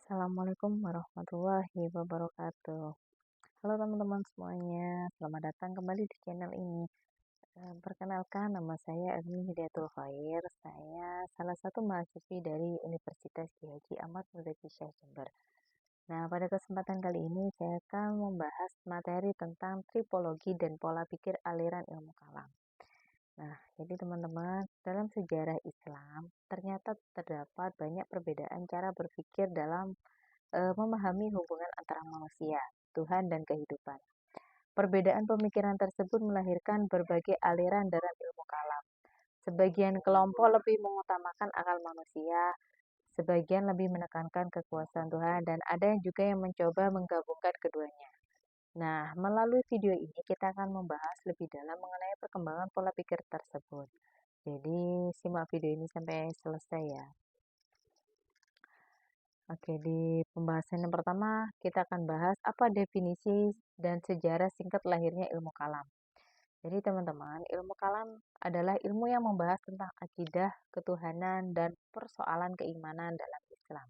Assalamualaikum warahmatullahi wabarakatuh. Halo teman-teman semuanya, selamat datang kembali di channel ini. Perkenalkan, nama saya Erni Hidayatul Khair. Saya salah satu mahasiswi dari Universitas Kiai Haji Ahmad Muzaki Syekh Jember. Nah, pada kesempatan kali ini saya akan membahas materi tentang tripologi dan pola pikir aliran ilmu kalam. Nah, jadi teman-teman, dalam sejarah Islam ternyata terdapat banyak perbedaan cara berpikir dalam memahami hubungan antara manusia, Tuhan, dan kehidupan. Perbedaan pemikiran tersebut melahirkan berbagai aliran dalam ilmu kalam. Sebagian kelompok lebih mengutamakan akal manusia, sebagian lebih menekankan kekuasaan Tuhan, dan ada yang juga yang mencoba menggabungkan keduanya. Nah, melalui video ini kita akan membahas lebih dalam mengenai perkembangan pola pikir tersebut. Jadi, simak video ini sampai selesai ya. Oke, di pembahasan yang pertama kita akan bahas apa definisi dan sejarah singkat lahirnya ilmu kalam. Jadi teman-teman, ilmu kalam adalah ilmu yang membahas tentang akidah, ketuhanan, dan persoalan keimanan dalam Islam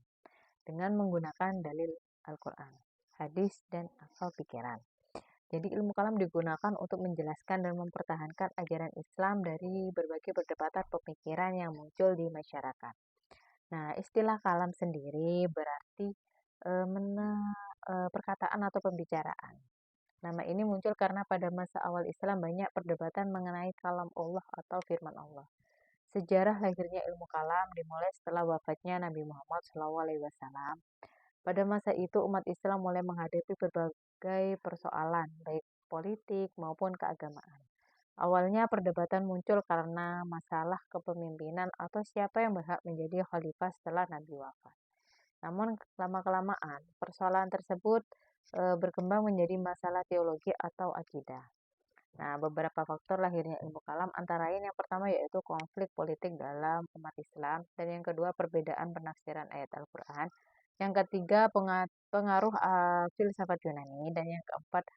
dengan menggunakan dalil Al-Quran, hadis, dan akal pikiran. Jadi ilmu kalam digunakan untuk menjelaskan dan mempertahankan ajaran Islam dari berbagai perdebatan pemikiran yang muncul di masyarakat. Nah, istilah kalam sendiri berarti perkataan atau pembicaraan. Nama ini muncul karena pada masa awal Islam banyak perdebatan mengenai kalam Allah atau firman Allah. Sejarah lahirnya ilmu kalam dimulai setelah wafatnya Nabi Muhammad SAW. Pada masa itu umat Islam mulai menghadapi berbagai persoalan, baik politik maupun keagamaan. Awalnya perdebatan muncul karena masalah kepemimpinan atau siapa yang berhak menjadi khalifah setelah Nabi wafat. Namun lama-kelamaan persoalan tersebut berkembang menjadi masalah teologi atau akidah. Nah, beberapa faktor lahirnya ilmu kalam antara lain yang pertama yaitu konflik politik dalam umat Islam, dan yang kedua perbedaan penafsiran ayat Al-Quran, yang ketiga pengaruh filsafat Yunani, dan yang keempat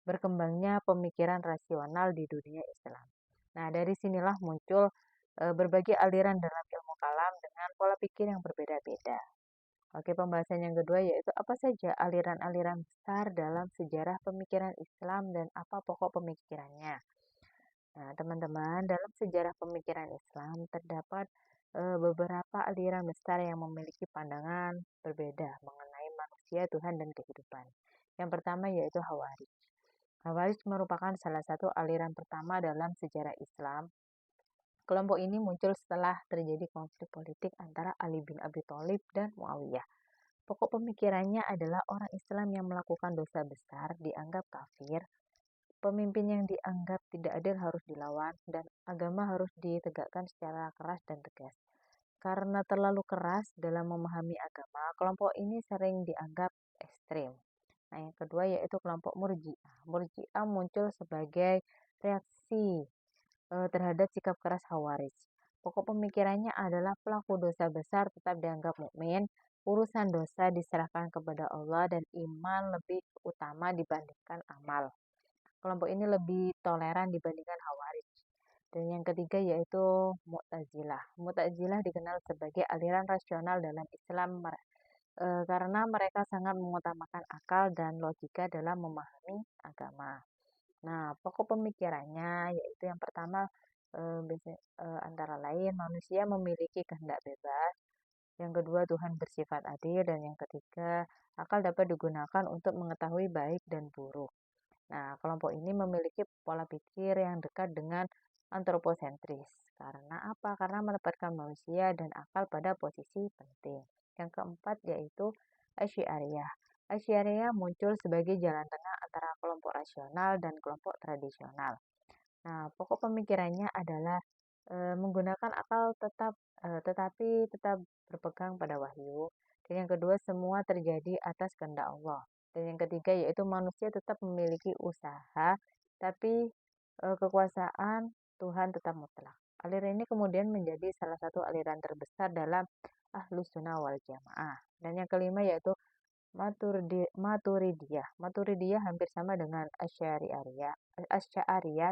berkembangnya pemikiran rasional di dunia Islam. Nah, dari sinilah muncul berbagai aliran dalam ilmu kalam dengan pola pikir yang berbeda-beda. Oke, pembahasan yang kedua yaitu apa saja aliran-aliran besar dalam sejarah pemikiran Islam dan apa pokok pemikirannya. Nah, teman-teman, dalam sejarah pemikiran Islam terdapat beberapa aliran besar yang memiliki pandangan berbeda mengenai manusia, Tuhan, dan kehidupan. Yang pertama yaitu Khawarij. Khawarij merupakan salah satu aliran pertama dalam sejarah Islam. Kelompok ini muncul setelah terjadi konflik politik antara Ali bin Abi Thalib dan Muawiyah. Pokok pemikirannya adalah orang Islam yang melakukan dosa besar dianggap kafir, pemimpin yang dianggap tidak adil harus dilawan, dan agama harus ditegakkan secara keras dan tegas. Karena terlalu keras dalam memahami agama, kelompok ini sering dianggap ekstrim. Nah, yang kedua yaitu kelompok Murji'ah. Murji'ah muncul sebagai reaksi terhadap sikap keras Khawarij. Pokok pemikirannya adalah pelaku dosa besar tetap dianggap mukmin, urusan dosa diserahkan kepada Allah, dan iman lebih utama dibandingkan amal. Kelompok ini lebih toleran dibandingkan Khawarij. Dan yang ketiga yaitu Mu'tazilah. Mu'tazilah dikenal sebagai aliran rasional dalam Islam karena mereka sangat mengutamakan akal dan logika dalam memahami agama. Nah, pokok pemikirannya yaitu yang pertama antara lain manusia memiliki kehendak bebas, yang kedua Tuhan bersifat adil, dan yang ketiga akal dapat digunakan untuk mengetahui baik dan buruk. Nah, kelompok ini memiliki pola pikir yang dekat dengan antroposentris. Karena apa? Karena menempatkan manusia dan akal pada posisi penting. Yang keempat yaitu Asy'ariyah. Asy'ariyah muncul sebagai jalan tengah antara kelompok rasional dan kelompok tradisional. Nah, pokok pemikirannya adalah menggunakan akal tetapi tetap berpegang pada wahyu. Dan yang kedua, semua terjadi atas kehendak Allah. Dan yang ketiga yaitu manusia tetap memiliki usaha, tapi kekuasaan Tuhan tetap mutlak. Aliran ini kemudian menjadi salah satu aliran terbesar dalam Ahlus Sunnah wal Jamaah. Dan yang kelima yaitu Maturidiyah. Maturidiyah hampir sama dengan Asy'ariyah,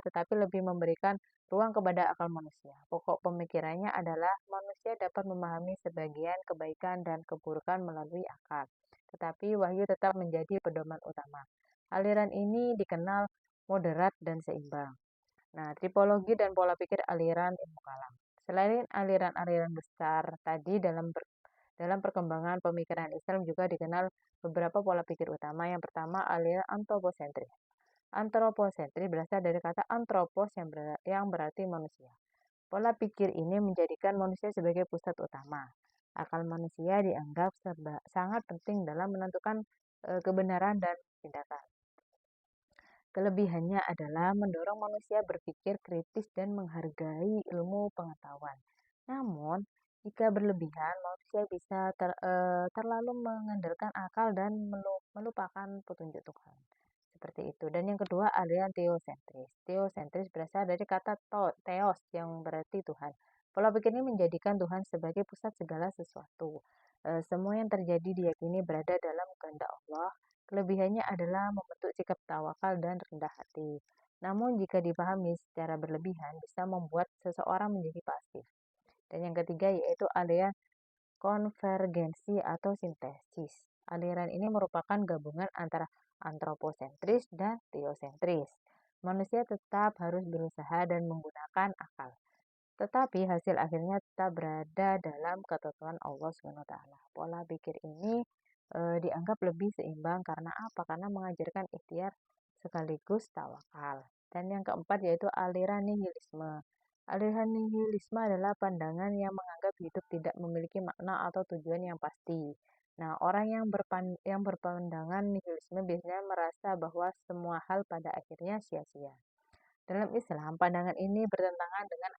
tetapi lebih memberikan ruang kepada akal manusia. Pokok pemikirannya adalah manusia dapat memahami sebagian kebaikan dan keburukan melalui akal, tetapi wahyu tetap menjadi pedoman utama. Aliran ini dikenal moderat dan seimbang. Nah, tipologi dan pola pikir aliran ilmu kalam. Selain aliran-aliran besar tadi dalam perkembangan pemikiran Islam juga dikenal beberapa pola pikir utama. Yang pertama, aliran antroposentris. Antroposentris berasal dari kata antropos yang berarti manusia. Pola pikir ini menjadikan manusia sebagai pusat utama. Akal manusia dianggap sangat penting dalam menentukan kebenaran dan tindakan. Kelebihannya adalah mendorong manusia berpikir kritis dan menghargai ilmu pengetahuan. Namun, jika berlebihan, manusia bisa terlalu mengandalkan akal dan melupakan petunjuk Tuhan. Seperti itu. Dan yang kedua, aliran teosentris. Teosentris berasal dari kata theos yang berarti Tuhan. Pola pikir ini menjadikan Tuhan sebagai pusat segala sesuatu. Semua yang terjadi diyakini berada dalam kehendak Allah. Kelebihannya adalah membentuk sikap tawakal dan rendah hati. Namun jika dipahami secara berlebihan bisa membuat seseorang menjadi pasif. Dan yang ketiga yaitu aliran konvergensi atau sintesis. Aliran ini merupakan gabungan antara antroposentris dan teosentris. Manusia tetap harus berusaha dan menggunakan akal, tetapi hasil akhirnya tetap berada dalam ketentuan Allah SWT. Pola pikir ini dianggap lebih seimbang karena apa? Karena mengajarkan ikhtiar sekaligus tawakal. Dan yang keempat yaitu aliran nihilisme. Aliran nihilisme adalah pandangan yang menganggap hidup tidak memiliki makna atau tujuan yang pasti. Nah, orang yang berpandangan nihilisme biasanya merasa bahwa semua hal pada akhirnya sia-sia. Dalam Islam, pandangan ini bertentangan dengan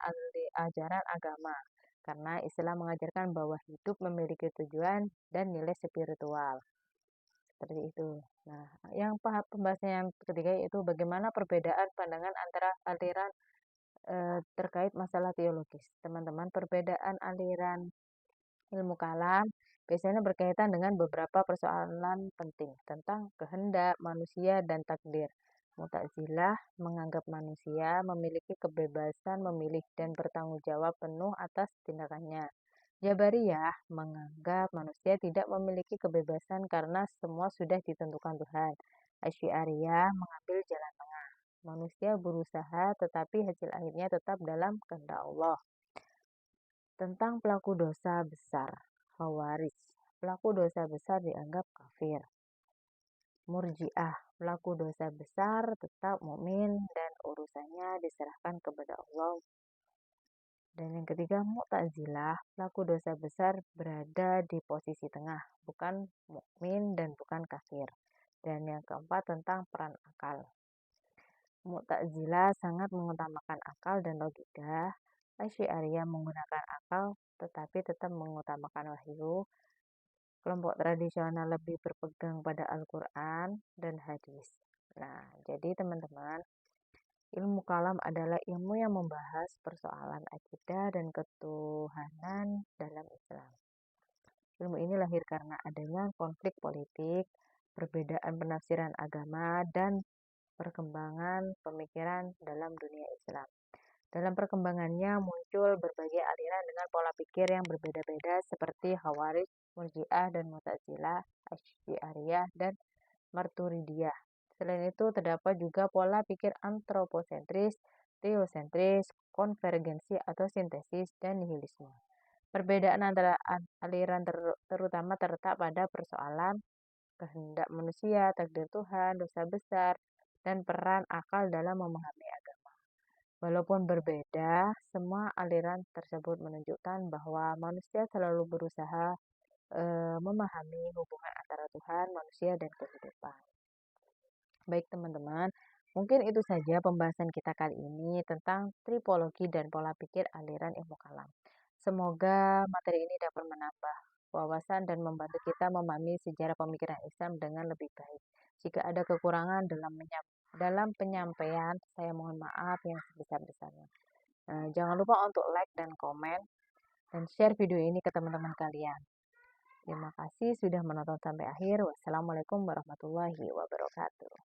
ajaran agama, karena Islam mengajarkan bahwa hidup memiliki tujuan dan nilai spiritual. Seperti itu. Nah, pembahasan yang ketiga yaitu bagaimana perbedaan pandangan antara aliran terkait masalah teologis. Teman-teman, perbedaan aliran ilmu kalam biasanya berkaitan dengan beberapa persoalan penting tentang kehendak manusia dan takdir. Mu'tazilah menganggap manusia memiliki kebebasan memilih dan bertanggung jawab penuh atas tindakannya. Jabariyah menganggap manusia tidak memiliki kebebasan karena semua sudah ditentukan Tuhan. Asy'ariyah mengambil jalan tengah. Manusia berusaha tetapi hasil akhirnya tetap dalam kehendak Allah. Tentang pelaku dosa besar, Khawarij. Pelaku dosa besar dianggap kafir. Murji'ah, pelaku dosa besar tetap mukmin dan urusannya diserahkan kepada Allah. Dan yang ketiga, Mu'tazilah, pelaku dosa besar berada di posisi tengah, bukan mukmin dan bukan kafir. Dan yang keempat tentang peran akal. Mu'tazilah sangat mengutamakan akal dan logika. Asy'ariyah menggunakan akal tetapi tetap mengutamakan wahyu. Kelompok tradisional lebih berpegang pada Al-Quran dan hadis. Nah, jadi teman-teman, ilmu kalam adalah ilmu yang membahas persoalan akidah dan ketuhanan dalam Islam. Ilmu ini lahir karena adanya konflik politik, perbedaan penafsiran agama, dan perkembangan pemikiran dalam dunia Islam. Dalam perkembangannya muncul berbagai aliran dengan pola pikir yang berbeda-beda seperti Khawarij, Murji'ah dan Mu'tazilah, Asy'ariyah dan Maturidiyah. Selain itu terdapat juga pola pikir antroposentris, teosentris, konvergensi atau sintesis dan nihilisme. Perbedaan antara aliran terutama terletak pada persoalan kehendak manusia, takdir Tuhan, dosa besar, dan peran akal dalam memahami agama. Walaupun berbeda, semua aliran tersebut menunjukkan bahwa manusia selalu berusaha memahami hubungan antara Tuhan, manusia, dan kehidupan. Baik teman-teman, mungkin itu saja pembahasan kita kali ini tentang tripologi dan pola pikir aliran ilmu kalam. Semoga materi ini dapat menambah wawasan dan membantu kita memahami sejarah pemikiran Islam dengan lebih baik. Jika ada kekurangan dalam penyampaian, saya mohon maaf yang sebesar-besarnya. Jangan lupa untuk like dan komen dan share video ini ke teman-teman kalian. Terima kasih sudah menonton sampai akhir. Wassalamualaikum warahmatullahi wabarakatuh.